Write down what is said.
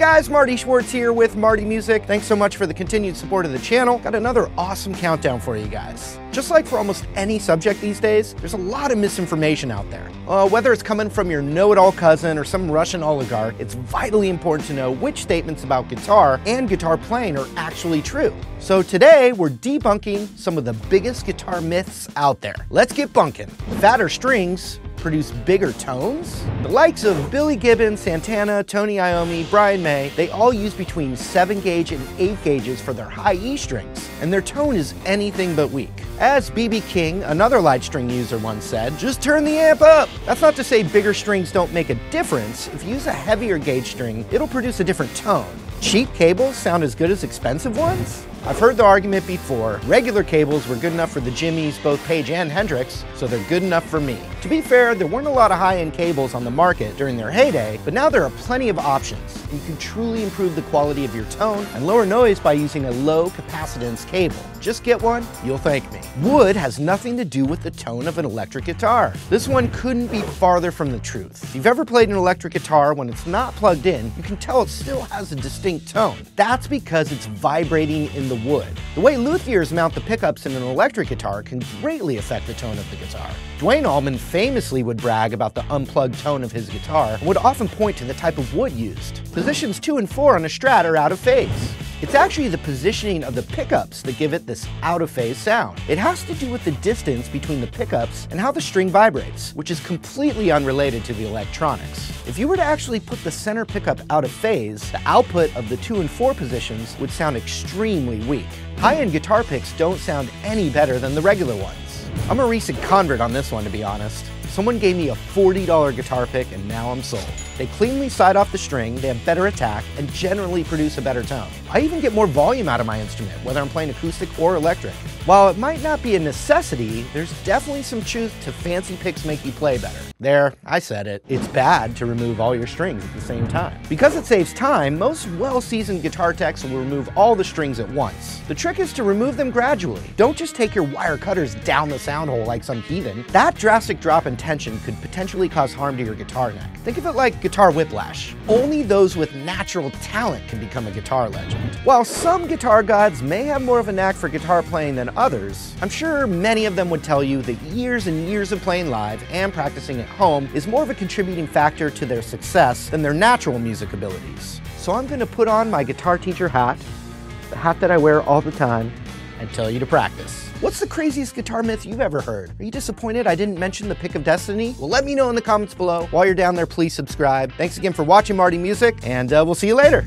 guys, Marty Schwartz here with Marty Music. Thanks so much for the continued support of the channel. Got another awesome countdown for you guys. Just like for almost any subject these days, there's a lot of misinformation out there. Whether it's coming from your know-it-all cousin or some Russian oligarch, it's vitally important to know which statements about guitar and guitar playing are actually true. So today, we're debunking some of the biggest guitar myths out there. Let's get bunking. Fatter strings produce bigger tones? The likes of Billy Gibbons, Santana, Tony Iommi, Brian May, they all use between 7 gauge and 8 gauges for their high E strings, and their tone is anything but weak. As B.B. King, another light string user, once said, just turn the amp up. That's not to say bigger strings don't make a difference. If you use a heavier gauge string, it'll produce a different tone. Cheap cables sound as good as expensive ones? I've heard the argument before. Regular cables were good enough for the Jimmys, both Page and Hendrix, so they're good enough for me. To be fair, there weren't a lot of high-end cables on the market during their heyday, but now there are plenty of options. You can truly improve the quality of your tone and lower noise by using a low capacitance cable. Just get one, you'll thank me. Wood has nothing to do with the tone of an electric guitar. This one couldn't be farther from the truth. If you've ever played an electric guitar when it's not plugged in, you can tell it still has a distinct tone. That's because it's vibrating in the wood. The way luthiers mount the pickups in an electric guitar can greatly affect the tone of the guitar. Dwayne Allman famously would brag about the unplugged tone of his guitar and would often point to the type of wood used. Positions 2 and 4 on a Strat are out of phase. It's actually the positioning of the pickups that give it this out-of-phase sound. It has to do with the distance between the pickups and how the string vibrates, which is completely unrelated to the electronics. If you were to actually put the center pickup out of phase, the output of the 2 and 4 positions would sound extremely weak. High-end guitar picks don't sound any better than the regular ones. I'm a recent convert on this one, to be honest. Someone gave me a $40 guitar pick and now I'm sold. They cleanly side off the string, they have better attack, and generally produce a better tone. I even get more volume out of my instrument, whether I'm playing acoustic or electric. While it might not be a necessity, there's definitely some truth to fancy picks make you play better. There, I said it. It's bad to remove all your strings at the same time. Because it saves time, most well-seasoned guitar techs will remove all the strings at once. The trick is to remove them gradually. Don't just take your wire cutters down the sound hole like some heathen. That drastic drop in tension could potentially cause harm to your guitar neck. Think of it like guitar whiplash. Only those with natural talent can become a guitar legend. While some guitar gods may have more of a knack for guitar playing than others, I'm sure many of them would tell you that years and years of playing live and practicing at home is more of a contributing factor to their success than their natural music abilities. So I'm gonna put on my guitar teacher hat, the hat that I wear all the time, and tell you to practice. What's the craziest guitar myth you've ever heard? Are you disappointed I didn't mention the pick of destiny? Well, let me know in the comments below. While you're down there, please subscribe. Thanks again for watching Marty Music, and we'll see you later.